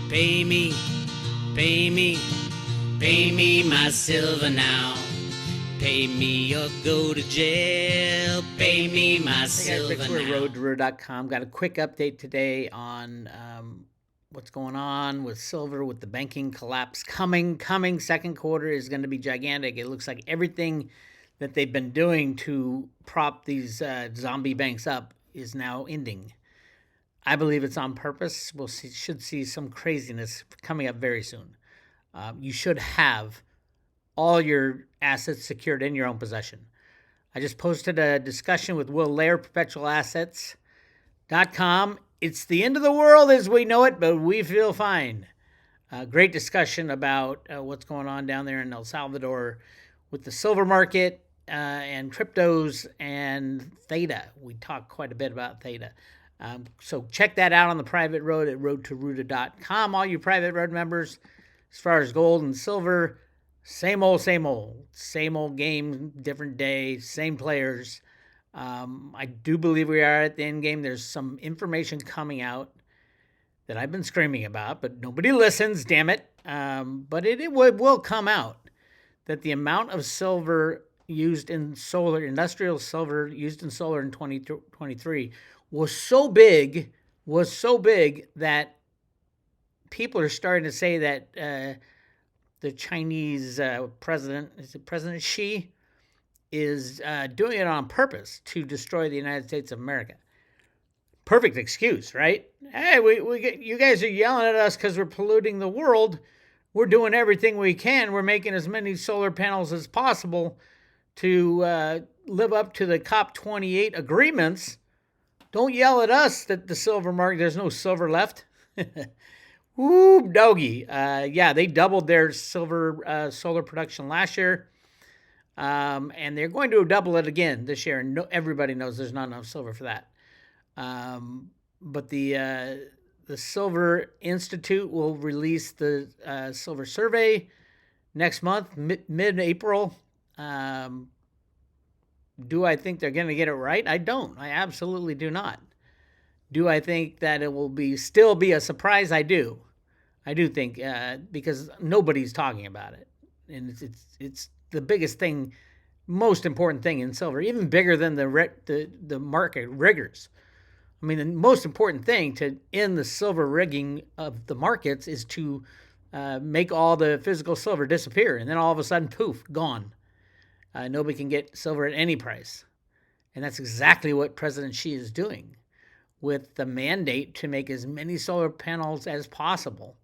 Pay me, pay me, pay me my silver now. Pay me or go to jail. Pay me my silver Bix Weir, now. roadtoroad.com. Got a quick update today on what's going on with silver, with the banking collapse coming. Second quarter is going to be gigantic. It looks like everything that they've been doing to prop these zombie banks up is now ending. I believe it's on purpose. Should see some craziness coming up very soon. You should have all your assets secured in your own possession. I just posted a discussion with Will Lair, perpetualassets.com. It's the end of the world as we know it, but we feel fine. Great discussion about what's going on down there in El Salvador with the silver market and cryptos and Theta. We talked quite a bit about Theta. So check that out on the private road at roadtoroad.com. All you private road members, as far as gold and silver, same old game, different day, same players. I do believe we are at the end game. There's some information coming out that I've been screaming about, but nobody listens, damn it. But it will come out that the amount of silver used in solar, industrial silver used in solar in 2023 was so big that people are starting to say that the Chinese president, is it President Xi, is doing it on purpose to destroy the United States of America. Perfect excuse, right? Hey, you guys are yelling at us because we're polluting the world. We're doing everything we can. We're making as many solar panels as possible to live up to the COP28 agreements. Don't yell at us that the silver market, there's no silver left. Woo, doggy. Yeah, they doubled their silver solar production last year. And they're going to double it again this year. And everybody knows there's not enough silver for that. But the Silver Institute will release the silver survey next month, mid-April. Do I think they're going to get it right? I don't. I absolutely do not. Do I think that it will still be a surprise? I do. I do think because nobody's talking about it, and it's the biggest thing, most important thing in silver, even bigger than the market riggers. I mean, the most important thing to end the silver rigging of the markets is to make all the physical silver disappear, and then all of a sudden, poof, gone. Nobody can get silver at any price. And that's exactly what President Xi is doing with the mandate to make as many solar panels as possible,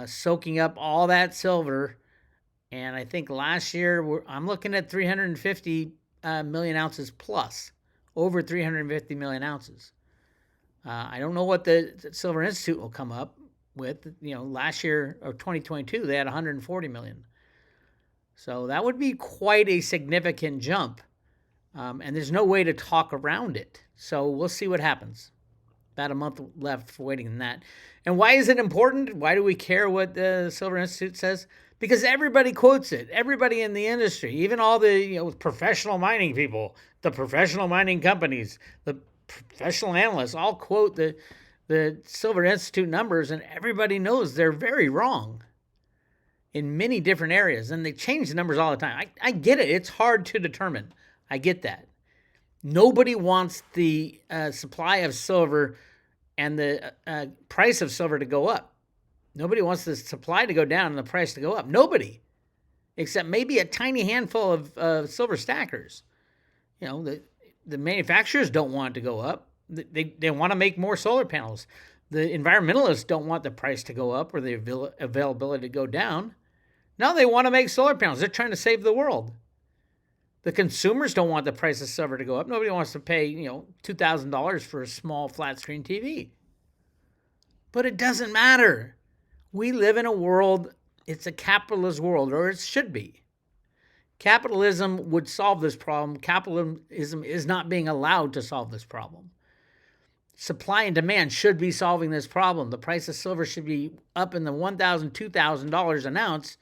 soaking up all that silver. And I think last year, I'm looking at 350 million ounces plus, over 350 million ounces. I don't know what the Silver Institute will come up with. Last year, or 2022, they had 140 million. So that would be quite a significant jump. And there's no way to talk around it. So we'll see what happens. About a month left for waiting on that. And why is it important? Why do we care what the Silver Institute says? Because everybody quotes it. Everybody in the industry, even all the professional mining people, the professional mining companies, the professional analysts, all quote the Silver Institute numbers, and everybody knows they're very wrong in many different areas, and they change the numbers all the time. I get it. It's hard to determine. I get that. Nobody wants the supply of silver and the price of silver to go up. Nobody wants the supply to go down and the price to go up. Nobody, except maybe a tiny handful of silver stackers. The manufacturers don't want it to go up. They want to make more solar panels. The environmentalists don't want the price to go up or the availability to go down. No, they want to make solar panels. They're trying to save the world. The consumers don't want the price of silver to go up. Nobody wants to pay, $2,000 for a small flat screen TV. But it doesn't matter. We live in a world, it's a capitalist world, or it should be. Capitalism would solve this problem. Capitalism is not being allowed to solve this problem. Supply and demand should be solving this problem. The price of silver should be up in the $1,000, $2,000 an ounce,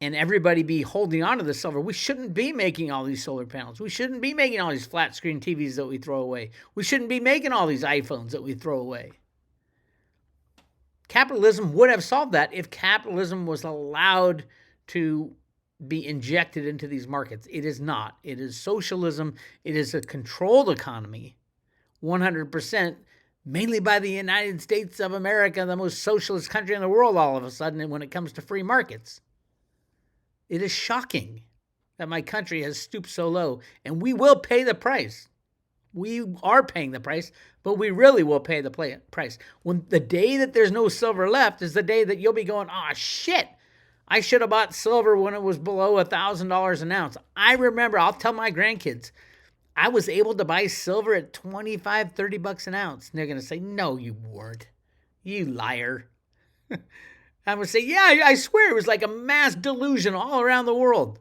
and everybody be holding on to the silver. We shouldn't be making all these solar panels. We shouldn't be making all these flat screen TVs that we throw away. We shouldn't be making all these iPhones that we throw away. Capitalism would have solved that if capitalism was allowed to be injected into these markets. It is not. It is socialism. It is a controlled economy, 100%, mainly by the United States of America, the most socialist country in the world all of a sudden when it comes to free markets. It is shocking that my country has stooped so low, and we will pay the price. We are paying the price, but we really will pay the price. When the day that there's no silver left is the day that you'll be going, oh, shit, I should have bought silver when it was below $1,000 an ounce. I remember, I'll tell my grandkids, I was able to buy silver at 25, 30 bucks an ounce. And they're going to say, no, you weren't. You liar. I would say, yeah, I swear it was like a mass delusion all around the world.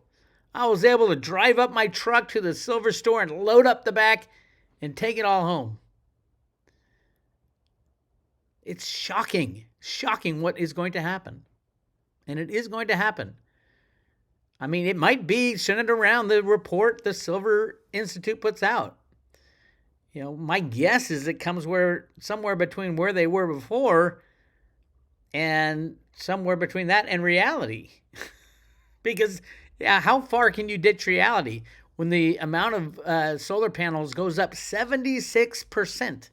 I was able to drive up my truck to the silver store and load up the back and take it all home. It's shocking what is going to happen. And it is going to happen. I mean, it might be centered around the report the Silver Institute puts out. You know, my guess is it comes somewhere between where they were before and somewhere between that and reality. Because, yeah, how far can you ditch reality when the amount of solar panels goes up 76%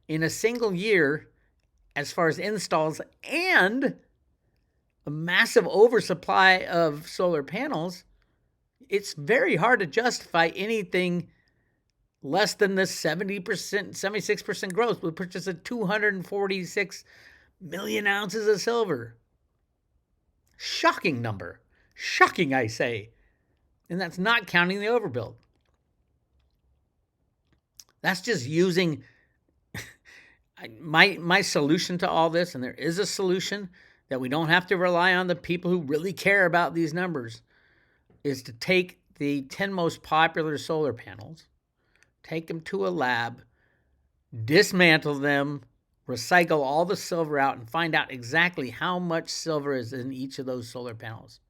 in a single year as far as installs, and a massive oversupply of solar panels? It's very hard to justify anything less than the 70%, 76% growth with purchase of 246 million ounces of silver. Shocking number. Shocking, I say. And that's not counting the overbuild. That's just using my solution to all this, and there is a solution that we don't have to rely on the people who really care about these numbers, is to take the 10 most popular solar panels, take them to a lab, dismantle them, recycle all the silver out, and find out exactly how much silver is in each of those solar panels.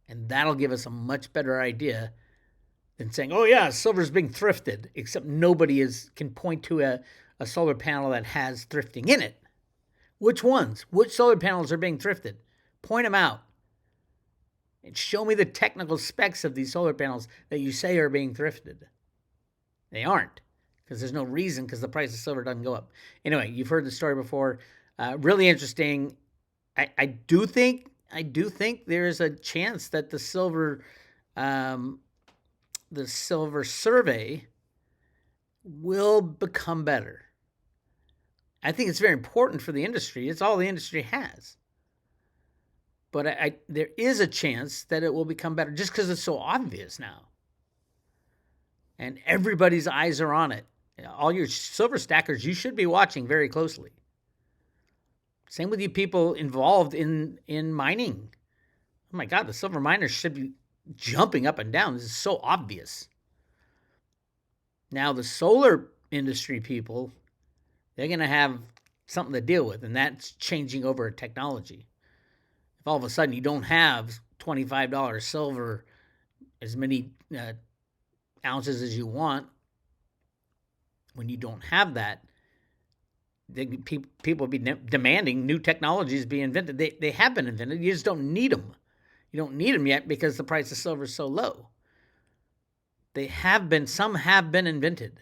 And that'll give us a much better idea than saying, oh yeah, silver's being thrifted, except nobody can point to a solar panel that has thrifting in it. Which ones? Which solar panels are being thrifted? Point them out. And show me the technical specs of these solar panels that you say are being thrifted. They aren't, because there's no reason, because the price of silver doesn't go up. Anyway, you've heard the story before. Really interesting. I do think there is a chance that the silver survey will become better. I think it's very important for the industry. It's all the industry has. But there is a chance that it will become better just because it's so obvious now. And everybody's eyes are on it. All your silver stackers, you should be watching very closely. Same with you people involved in mining. Oh my God, the silver miners should be jumping up and down. This is so obvious. Now, the solar industry people, they're going to have something to deal with, and that's changing over technology. If all of a sudden you don't have $25 silver, as many ounces as you want, when you don't have that, people will be demanding new technologies be invented. They have been invented. You just don't need them. You don't need them yet because the price of silver is so low. Some have been invented.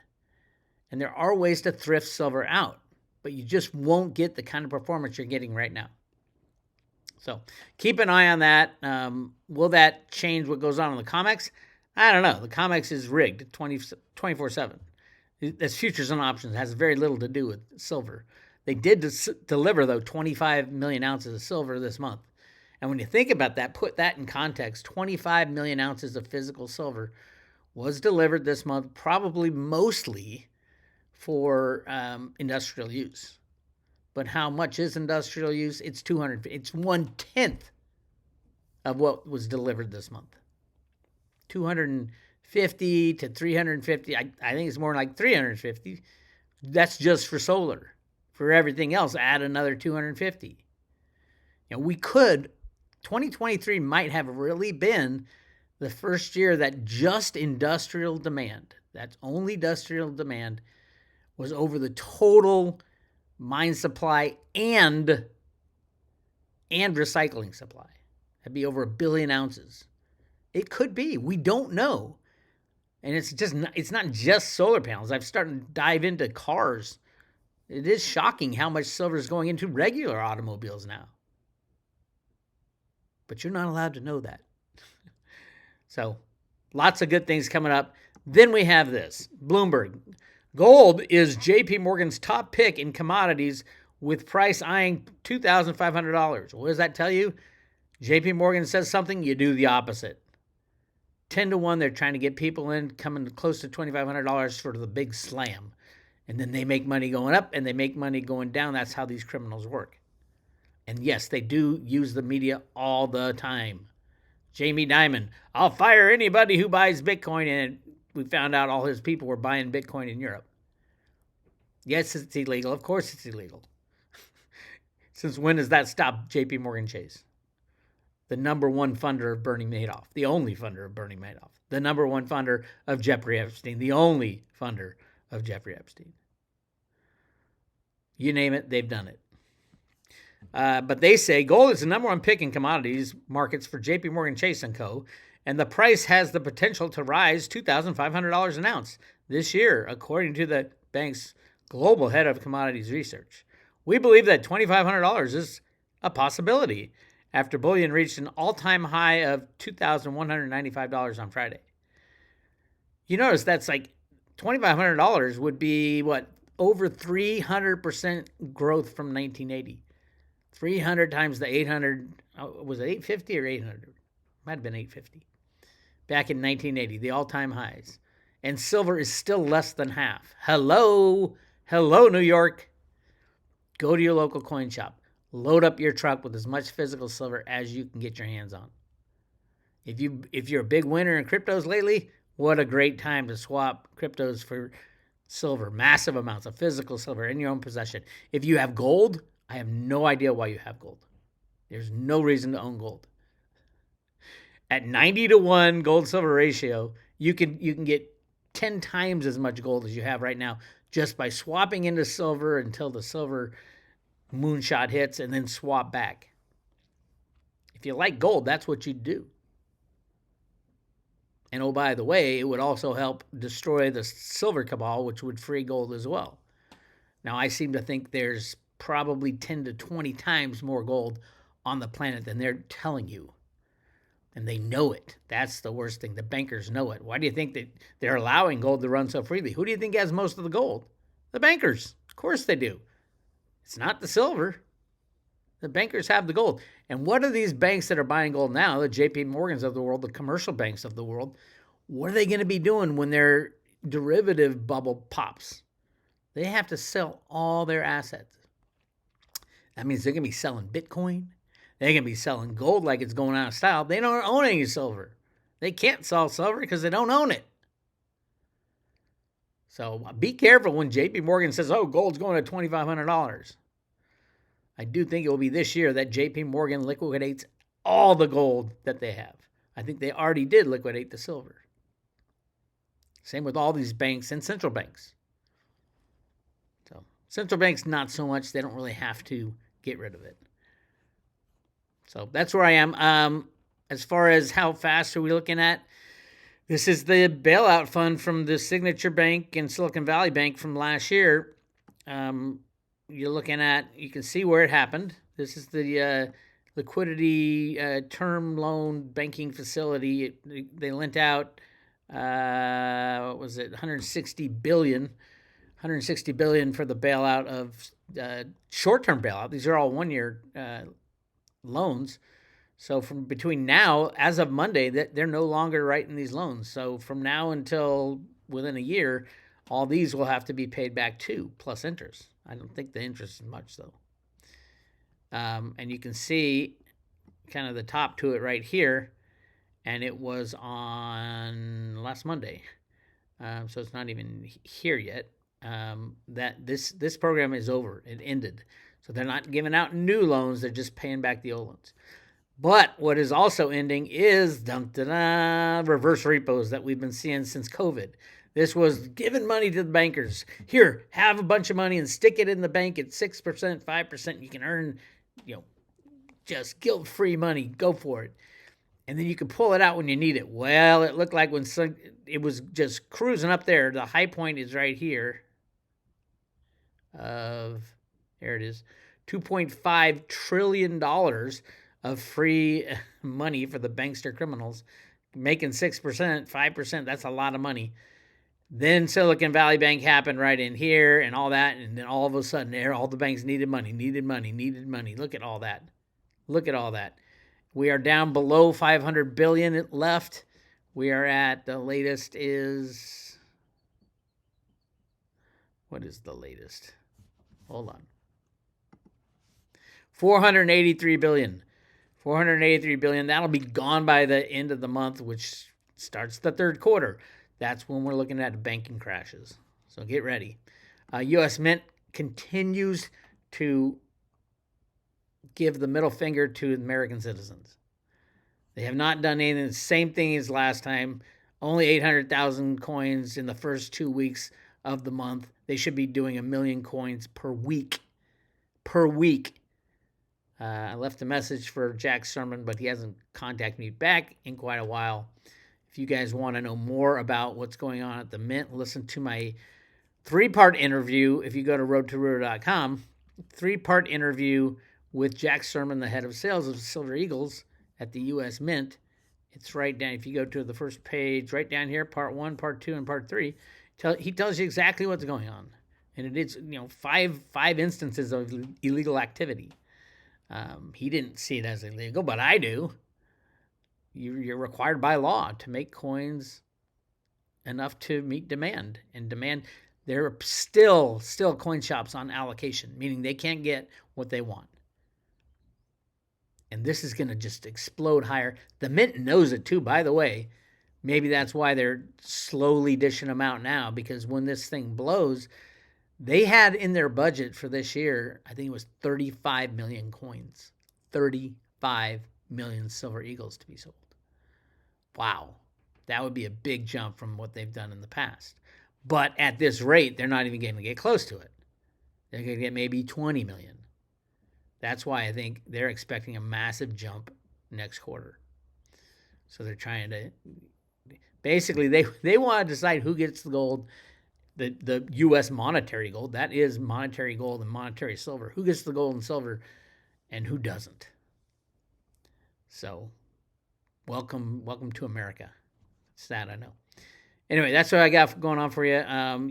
And there are ways to thrift silver out, but you just won't get the kind of performance you're getting right now. So keep an eye on that. Will that change what goes on in the COMEX? I don't know. The COMEX is rigged 24/7. That's futures and options. It has very little to do with silver. They did deliver, though, 25 million ounces of silver this month. And when you think about that, put that in context, 25 million ounces of physical silver was delivered this month, probably mostly for industrial use. But how much is industrial use? It's 200. It's 1/10 of what was delivered this month. 250 to 350. I think it's more like 350. That's just for solar. For everything else, add another 250. We could, 2023 might have really been the first year that just industrial demand, that's only industrial demand, was over the total mine supply and recycling supply. That'd be over 1 billion ounces. It could be. We don't know. And it's not just solar panels. I've started to dive into cars. It is shocking how much silver is going into regular automobiles now. But you're not allowed to know that. So, lots of good things coming up. Then we have this. Bloomberg. Gold is JP Morgan's top pick in commodities with price eyeing $2,500. What does that tell you? JP Morgan says something, you do the opposite. 10 to 1, they're trying to get people in, coming close to $2,500 for the big slam. And then they make money going up and they make money going down. That's how these criminals work. And yes, they do use the media all the time. Jamie Dimon, I'll fire anybody who buys Bitcoin. And we found out all his people were buying Bitcoin in Europe. Yes, it's illegal. Of course it's illegal. Since when does that stop JP Morgan Chase? The number one funder of Bernie Madoff, the only funder of Bernie Madoff, the number one funder of Jeffrey Epstein, the only funder of Jeffrey Epstein. You name it, they've done it. But they say gold is the number one pick in commodities markets for JP Morgan Chase & Co., and the price has the potential to rise $2,500 an ounce this year, according to the bank's global head of commodities research. We believe that $2,500 is a possibility after bullion reached an all-time high of $2,195 on Friday. You notice that's like $2,500 would be, over 300% growth from 1980. 300 times the 800, was it 850 or 800? Might have been 850. Back in 1980, the all-time highs. And silver is still less than half. Hello, New York. Go to your local coin shop. Load up your truck with as much physical silver as you can get your hands on. If you're a big winner in cryptos lately, what a great time to swap cryptos for silver, massive amounts of physical silver in your own possession. If you have gold, I have no idea why you have gold. There's no reason to own gold. At 90 to 1 gold silver ratio, you can get 10 times as much gold as you have right now just by swapping into silver until the silver moonshot hits and then swap back. If you like gold, that's what you'd do. And oh, by the way, it would also help destroy the silver cabal, which would free gold as well. Now, I seem to think there's probably 10 to 20 times more gold on the planet than they're telling you. And they know it. That's the worst thing. The bankers know it. Why do you think that they're allowing gold to run so freely? Who do you think has most of the gold? The bankers. Of course they do. It's not the silver. The bankers have the gold. And what are these banks that are buying gold now, the JP Morgans of the world, the commercial banks of the world, what are they going to be doing when their derivative bubble pops? They have to sell all their assets. That means they're going to be selling Bitcoin. They're going to be selling gold like it's going out of style. They don't own any silver. They can't sell silver because they don't own it. So be careful when JP Morgan says, oh, gold's going to $2,500. I do think it will be this year that JP Morgan liquidates all the gold that they have. I think they already did liquidate the silver. Same with all these banks and central banks. So central banks, not so much. They don't really have to get rid of it. So that's where I am. As far as how fast are we looking at, this is the bailout fund from the Signature Bank and Silicon Valley Bank from last year. You're looking at, you can see where it happened. This is the liquidity term loan banking facility. They lent out, what was it, $160 billion for the bailout of short-term bailout. These are all one-year loans. So from between now, as of Monday, they're no longer writing these loans. So from now until within a year, all these will have to be paid back too, plus interest. I don't think the interest is much, though. And you can see kind of the top to it right here. And it was on last Monday. So it's not even here yet. That this program is over. It ended. So they're not giving out new loans. They're just paying back the old ones. But what is also ending is reverse repos that we've been seeing since COVID. This was giving money to the bankers. Here, have a bunch of money and stick it in the bank at 6%, 5%. You can earn, just guilt-free money. Go for it. And then you can pull it out when you need it. Well, it looked like it was just cruising up there. The high point is right here. There it is. $2.5 trillion of free money for the bankster criminals. Making 6%, 5%, that's a lot of money. Then Silicon Valley Bank happened right in here and all that. And then all of a sudden, all the banks needed money. Look at all that. We are down below 500 billion left. We are at, the latest is, what is the latest? Hold on. 483 billion. 483 billion. That'll be gone by the end of the month, which starts the third quarter. That's when we're looking at banking crashes. So get ready. U.S. Mint continues to give the middle finger to American citizens. They have not done anything. The same thing as last time. Only 800,000 coins in the first 2 weeks of the month. They should be doing 1 million coins per week. I left a message for Jack Sermon, but he hasn't contacted me back in quite a while. If you guys want to know more about what's going on at the Mint, listen to my 3-part interview. If you go to roadtoroto.com, 3-part interview with Jack Sermon, the head of sales of Silver Eagles at the U.S. Mint. It's right down. If you go to the first page, right down here, part 1, part 2, and part 3, he tells you exactly what's going on. And it is, five instances of illegal activity. He didn't see it as illegal, but I do. You're required by law to make coins enough to meet demand. And demand, there are still coin shops on allocation, meaning they can't get what they want. And this is going to just explode higher. The Mint knows it too, by the way. Maybe that's why they're slowly dishing them out now, because when this thing blows, they had in their budget for this year, I think it was 35 million coins. 35 million Silver Eagles to be sold. Wow. That would be a big jump from what they've done in the past. But at this rate, they're not even going to get close to it. They're going to get maybe 20 million. That's why I think they're expecting a massive jump next quarter. So they're trying to, basically, they want to decide who gets the gold, the U.S. monetary gold. That is monetary gold and monetary silver. Who gets the gold and silver and who doesn't? So welcome to America. It's sad, I know. Anyway, that's what I got going on for you.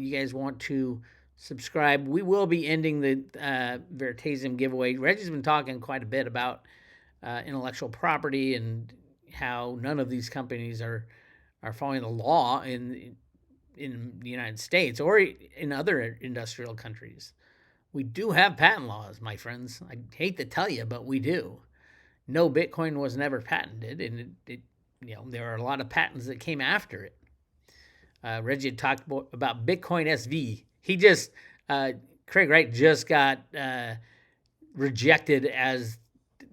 You guys want to subscribe. We will be ending the Veritasium giveaway. Reggie's been talking quite a bit about intellectual property and how none of these companies are following the law in the United States or in other industrial countries. We do have patent laws, my friends. I hate to tell you, but we do. No, Bitcoin was never patented, and there are a lot of patents that came after it. Reggie had talked about Bitcoin SV. He just, Craig Wright just got rejected as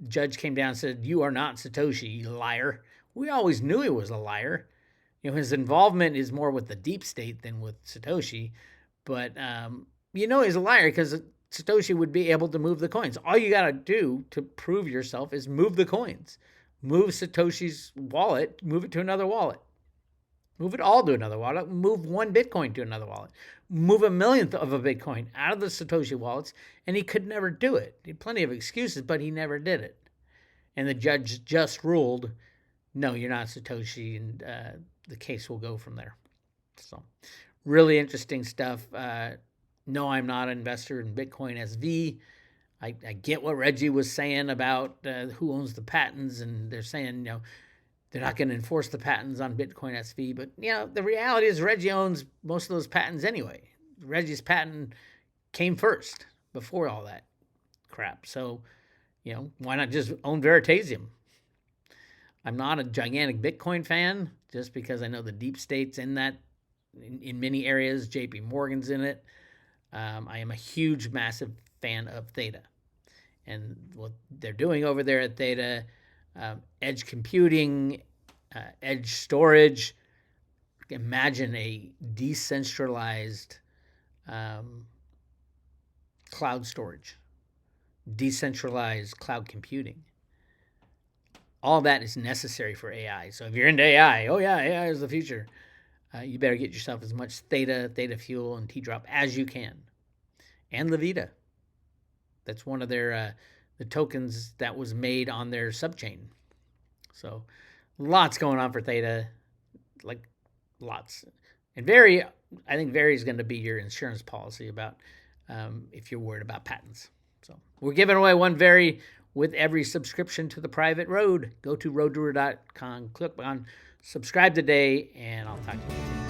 judge came down and said, "You are not Satoshi, you liar." We always knew he was a liar. His involvement is more with the deep state than with Satoshi. But, he's a liar because Satoshi would be able to move the coins. All you got to do to prove yourself is move the coins. Move Satoshi's wallet, move it to another wallet. Move it all to another wallet. Move 1 Bitcoin to another wallet. Move 1,000,000th of a Bitcoin out of the Satoshi wallets, and he could never do it. He had plenty of excuses, but he never did it. And the judge just ruled, no, you're not Satoshi, and the case will go from there. So, really interesting stuff. No, I'm not an investor in Bitcoin SV. I get what Reggie was saying about who owns the patents, and they're saying, they're not going to enforce the patents on Bitcoin SV. But, the reality is Reggie owns most of those patents anyway. Reggie's patent came first before all that crap. So, why not just own Veritasium? I'm not a gigantic Bitcoin fan just because I know the deep state's in that in many areas. JP Morgan's in it. I am a huge, massive fan of Theta and what they're doing over there at Theta. Edge computing, edge storage, imagine a decentralized cloud storage, decentralized cloud computing. All that is necessary for AI. So if you're into AI, oh yeah, AI is the future. You better get yourself as much Theta, Theta Fuel, and T-Drop as you can. And Levita. That's one of their the tokens that was made on their subchain. So lots going on for Theta, like lots. And I think Very is going to be your insurance policy about if you're worried about patents. So we're giving away one Very with every subscription to the private road. Go to roaddoer.com, click on subscribe today, and I'll talk to you later.